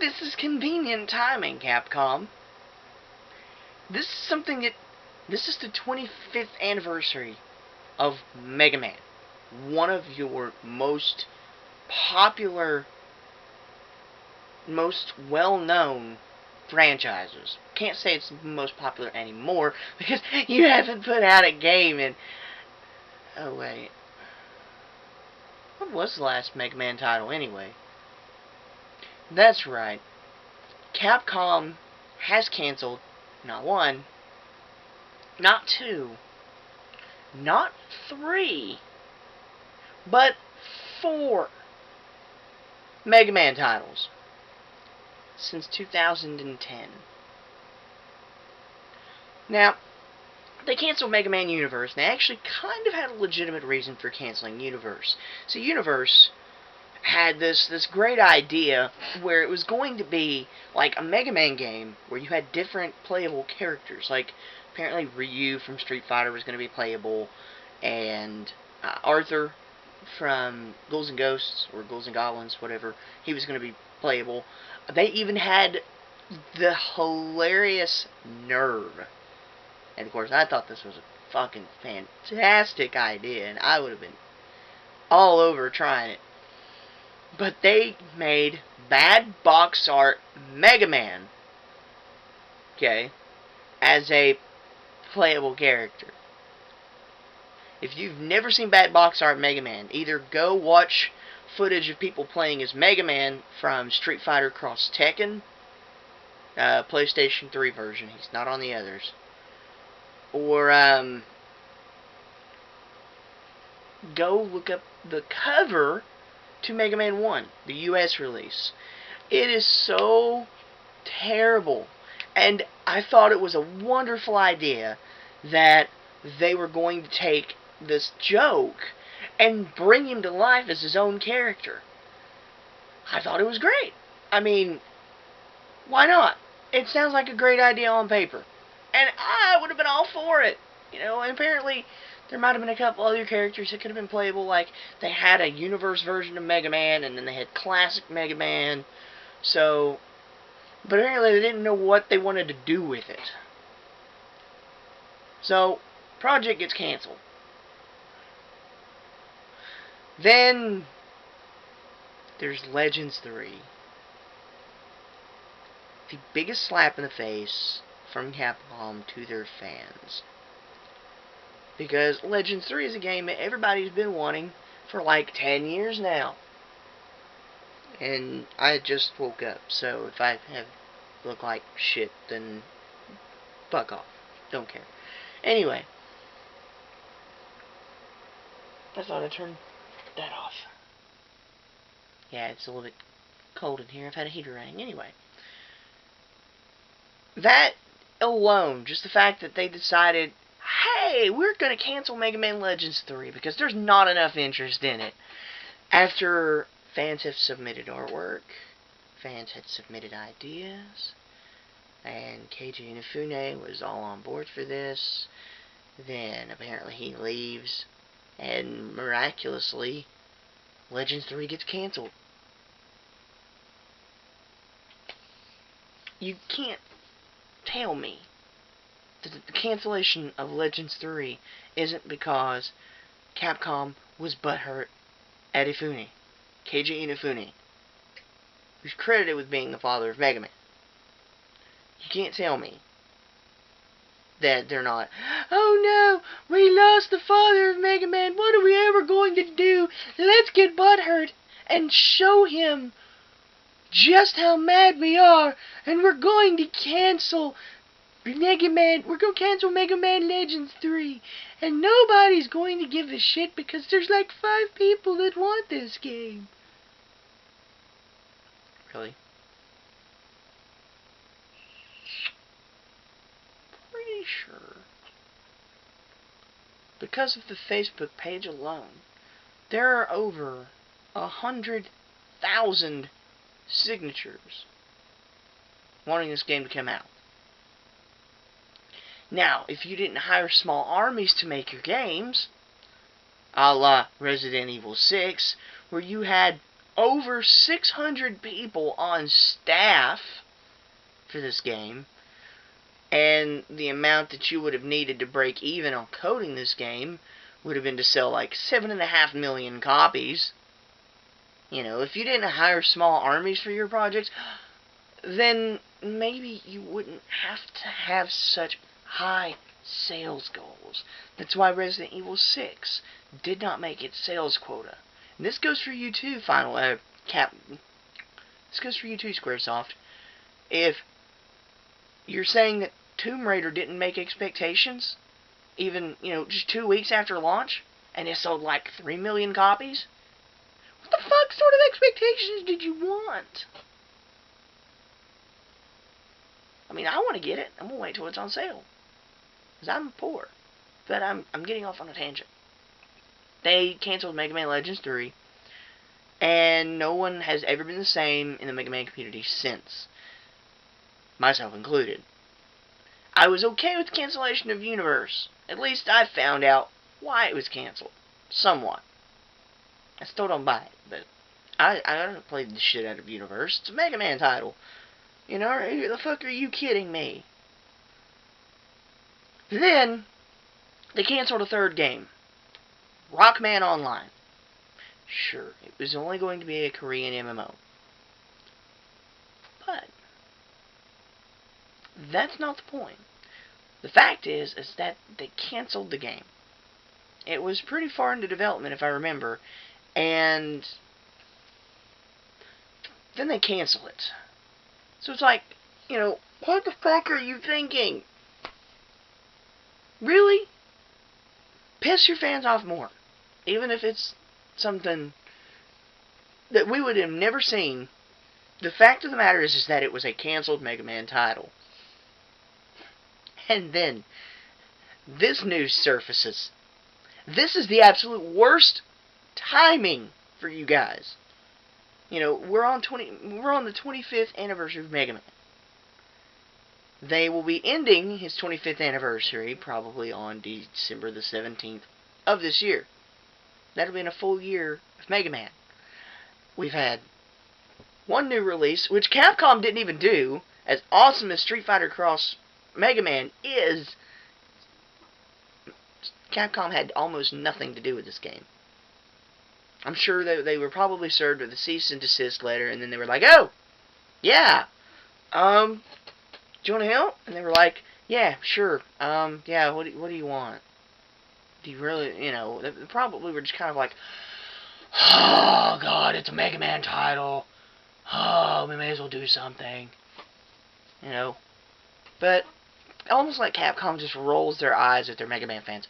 This is convenient timing, Capcom. This is something that... This is the 25th anniversary of Mega Man. One of your most popular, most well-known franchises. Can't say it's most popular anymore, because you haven't put out a game in... Oh, wait. What was the last Mega Man title, anyway? That's right. Capcom has canceled not one, not two, not three, but 4 Mega Man titles since 2010. Now, they canceled Mega Man Universe, and they actually kind of had a legitimate reason for canceling Universe. So Universe had this great idea where it was going to be like a Mega Man game where you had different playable characters. Like, apparently Ryu from Street Fighter was going to be playable, and Arthur from Ghouls and Ghosts, or Ghouls and Goblins, whatever, he was going to be playable. They even had the hilarious Nerve. And of course, I thought this was a fucking fantastic idea, and I would have been all over trying it. But they made bad box art Mega Man, okay, as a playable character. If you've never seen bad box art Mega Man, either go watch footage of people playing as Mega Man from Street Fighter Cross Tekken, PlayStation 3 version, he's not on the others, or go look up the cover to Mega Man 1, the US release. It is so terrible. And I thought it was a wonderful idea that they were going to take this joke and bring him to life as his own character. I thought it was great. I mean, why not? It sounds like a great idea on paper. And I would have been all for it. You know, and apparently there might have been a couple other characters that could have been playable, like they had a universe version of Mega Man, and then they had classic Mega Man. So, but apparently they didn't know what they wanted to do with it. So, project gets canceled. Then there's Legends 3. The biggest slap in the face from Capcom to their fans. Because Legends 3 is a game that everybody's been wanting for like 10 years now. And I just woke up, so if I have look like shit, then fuck off. Don't care. Anyway, I thought I'd turn that off. Yeah, it's a little bit cold in here. I've had a heater running. Anyway, that alone, just the fact that they decided, hey, we're going to cancel Mega Man Legends 3 because there's not enough interest in it. After fans have submitted artwork, fans had submitted ideas, and Keiji Inafune was all on board for this. Then apparently he leaves, and miraculously, Legends 3 gets canceled. You can't tell me that the cancellation of Legends 3 isn't because Capcom was butthurt at Keiji Inafune, who's credited with being the father of Mega Man. You can't tell me that they're not, oh no, we lost the father of Mega Man, what are we ever going to do? Let's get butthurt and show him just how mad we are, and we're going to cancel Mega Man, we're going to cancel Mega Man Legends 3, and nobody's going to give a shit because there's like 5 people that want this game. Really? Pretty sure. Because of the Facebook page alone, there are over 100,000 signatures wanting this game to come out. Now, if you didn't hire small armies to make your games, a la Resident Evil 6, where you had over 600 people on staff for this game, and the amount that you would have needed to break even on coding this game would have been to sell like 7.5 million copies. You know, if you didn't hire small armies for your projects, then maybe you wouldn't have to have such high sales goals. That's why Resident Evil 6 did not make its sales quota. And this goes for you too, This goes for you too, Squaresoft. If you're saying that Tomb Raider didn't make expectations, even, just 2 weeks after launch, and it sold like 3 million copies, what the fuck sort of expectations did you want? I mean, I want to get it. I'm going to wait till it's on sale. Because I'm poor. But I'm getting off on a tangent. They canceled Mega Man Legends 3. And no one has ever been the same in the Mega Man community since. Myself included. I was okay with the cancellation of Universe. At least I found out why it was canceled. Somewhat. I still don't buy it, but I don't play the shit out of Universe. It's a Mega Man title. The fuck are you kidding me? Then, they canceled a third game. Rockman Online. Sure, it was only going to be a Korean MMO. But, that's not the point. The fact is that they canceled the game. It was pretty far into development, if I remember, and then they cancel it. So it's like, what the fuck are you thinking? Really? Piss your fans off more. Even if it's something that we would have never seen. The fact of the matter is that it was a canceled Mega Man title. And then, this news surfaces. This is the absolute worst timing for you guys. We're on the 25th anniversary of Mega Man. They will be ending his 25th anniversary probably on December the 17th of this year. That'll be in a full year of Mega Man. We've had one new release, which Capcom didn't even do. As awesome as Street Fighter Cross Mega Man is, Capcom had almost nothing to do with this game. I'm sure that they were probably served with a cease and desist letter, and then they were like, oh, yeah, do you want to help? And they were like, yeah, sure, yeah, what do you want? Do you really, they probably were just kind of like, oh, God, it's a Mega Man title, oh, we may as well do something, but almost like Capcom just rolls their eyes at their Mega Man fans.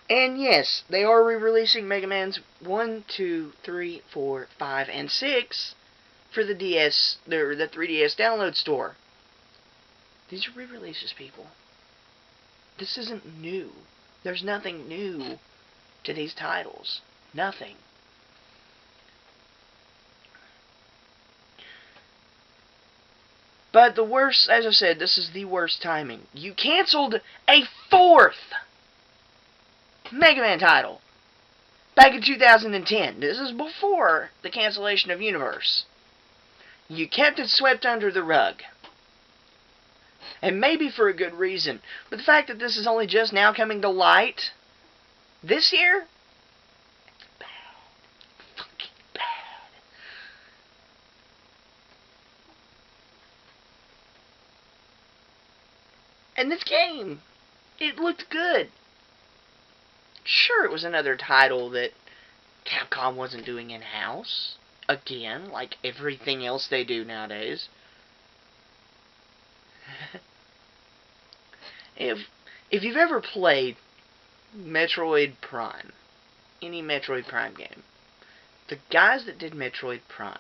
And yes, they are re-releasing Mega Man's 1, 2, 3, 4, 5, and 6 for the DS, the 3DS download store. These are re-releases, people. This isn't new. There's nothing new to these titles. Nothing. But the worst, as I said, this is the worst timing. You canceled a fourth Mega Man title back in 2010. This is before the cancellation of Universe. You kept it swept under the rug. And maybe for a good reason. But the fact that this is only just now coming to light this year, it's bad. Fucking bad. And this game, it looked good. Sure, it was another title that Capcom wasn't doing in-house. Again, like everything else they do nowadays. If you've ever played Metroid Prime, any Metroid Prime game, the guys that did Metroid Prime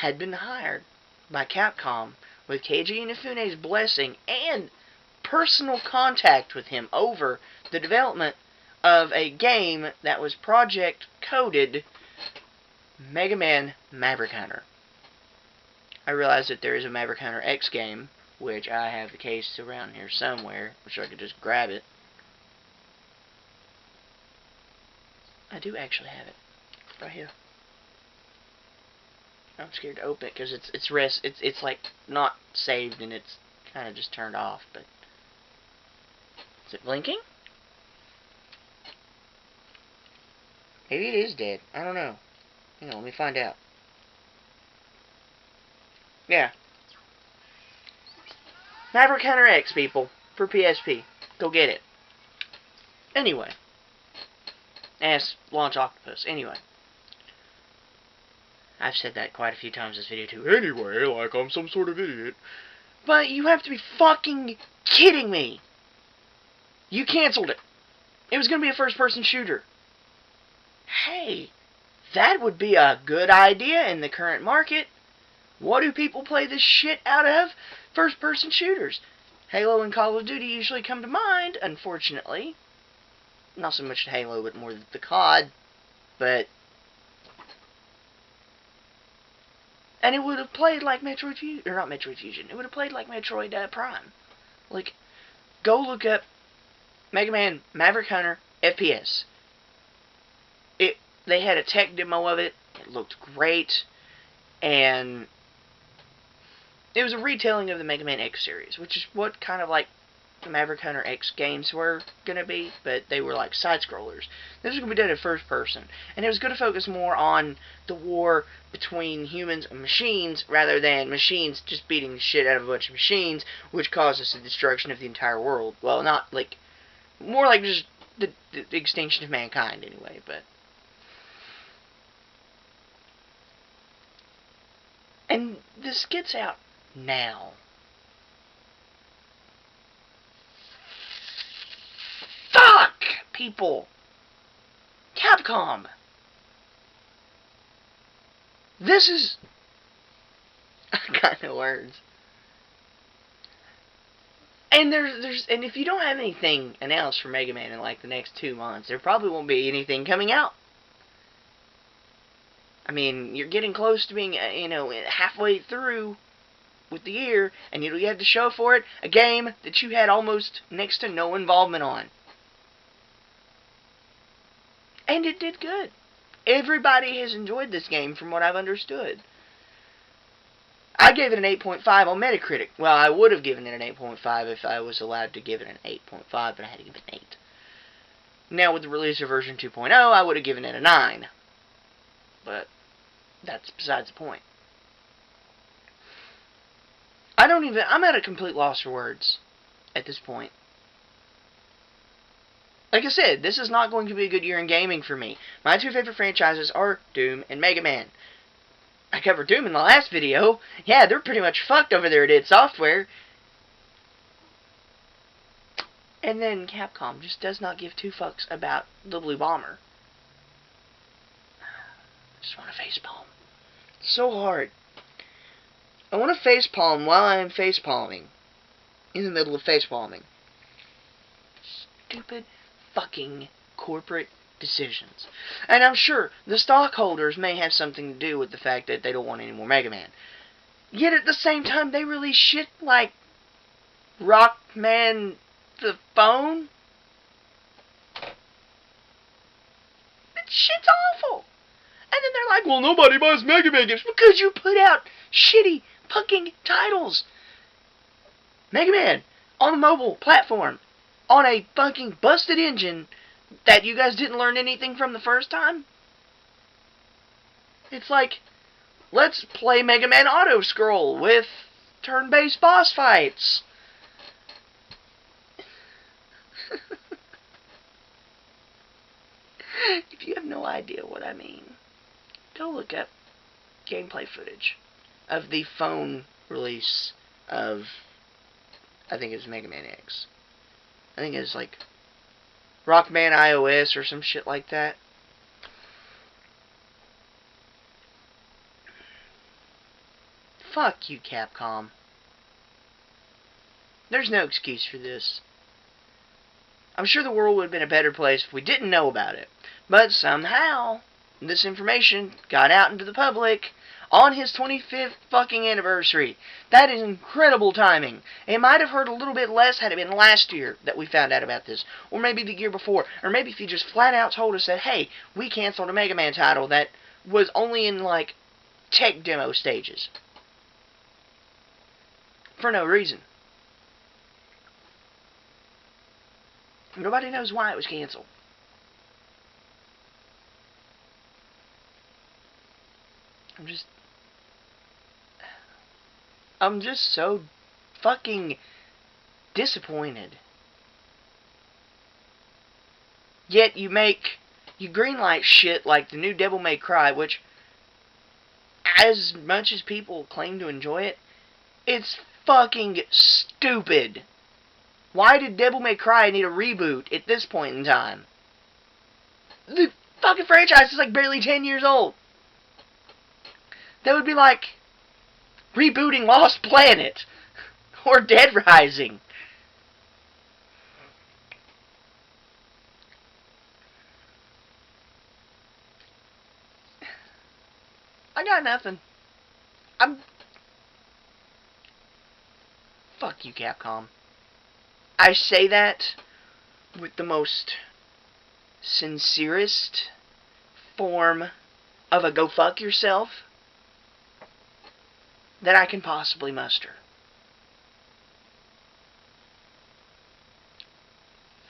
had been hired by Capcom with Keiji Inafune's blessing and personal contact with him over the development of a game that was project coded Mega Man Maverick Hunter. I realize that there is a Maverick Hunter X game, which I have the case around here somewhere, which I could just grab it. I do actually have it. Right here. I'm scared to open it because it's like not saved and it's kind of just turned off. But is it blinking? Maybe it is dead. I don't know. Hang on, let me find out. Yeah. Maverick Hunter X, people, for PSP. Go get it. Anyway. Ask Launch Octopus. Anyway. I've said that quite a few times in this video too. Anyway, like I'm some sort of idiot. But you have to be fucking kidding me. You canceled it. It was going to be a first-person shooter. Hey, that would be a good idea in the current market. What do people play this shit out of? First-person shooters. Halo and Call of Duty usually come to mind, unfortunately. Not so much Halo, but more the COD. But... and it would have played like Metroid Fusion, or not Metroid Fusion, it would have played like Metroid Prime. Like, go look up Mega Man Maverick Hunter FPS. They had a tech demo of it, it looked great, and it was a retelling of the Mega Man X series, which is what kind of like the Maverick Hunter X games were going to be, but they were like side-scrollers. This was going to be done in first person, and it was going to focus more on the war between humans and machines, rather than machines just beating the shit out of a bunch of machines, which causes the destruction of the entire world. Well, not like, more like just the extinction of mankind, anyway, but... and this gets out now. Fuck, people! Capcom! This is... I got no words. And and if you don't have anything announced for Mega Man in like the next 2 months, there probably won't be anything coming out. I mean, you're getting close to being, halfway through with the year, and you have to show for it a game that you had almost next to no involvement on. And it did good. Everybody has enjoyed this game from what I've understood. I gave it an 8.5 on Metacritic. Well, I would have given it an 8.5 if I was allowed to give it an 8.5, but I had to give it an 8. Now, with the release of version 2.0, I would have given it a 9. But that's besides the point. I'm at a complete loss for words at this point. Like I said, this is not going to be a good year in gaming for me. My 2 favorite franchises are Doom and Mega Man. I covered Doom in the last video. Yeah, they're pretty much fucked over there at id Software. And then Capcom just does not give 2 fucks about the Blue Bomber. I just want to facepalm. It's so hard. I want to facepalm while I'm facepalming. In the middle of facepalming. Stupid fucking corporate decisions. And I'm sure the stockholders may have something to do with the fact that they don't want any more Mega Man. Yet at the same time, they release shit like Rockman the Phone. That shit's awful. And then they're like, well, nobody buys Mega Man games because you put out shitty fucking titles. Mega Man on a mobile platform on a fucking busted engine that you guys didn't learn anything from the first time. It's like, let's play Mega Man Auto Scroll with turn-based boss fights. If you have no idea what I mean, go look up gameplay footage of the phone release of, I think it was Mega Man X. I think it was like Rockman iOS or some shit like that. Fuck you, Capcom. There's no excuse for this. I'm sure the world would have been a better place if we didn't know about it. But somehow, this information got out into the public on his 25th fucking anniversary. That is incredible timing. It might have hurt a little bit less had it been last year that we found out about this. Or maybe the year before. Or maybe if you just flat out told us that, hey, we canceled a Mega Man title that was only in, like, tech demo stages. For no reason. Nobody knows why it was canceled. I'm just so fucking disappointed. Yet you greenlight shit like the new Devil May Cry, which, as much as people claim to enjoy it, it's fucking stupid. Why did Devil May Cry need a reboot at this point in time? The fucking franchise is like barely 10 years old. That would be like rebooting Lost Planet or Dead Rising. I got nothing. Fuck you, Capcom. I say that with the most sincerest form of a go fuck yourself that I can possibly muster.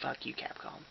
Fuck you, Capcom.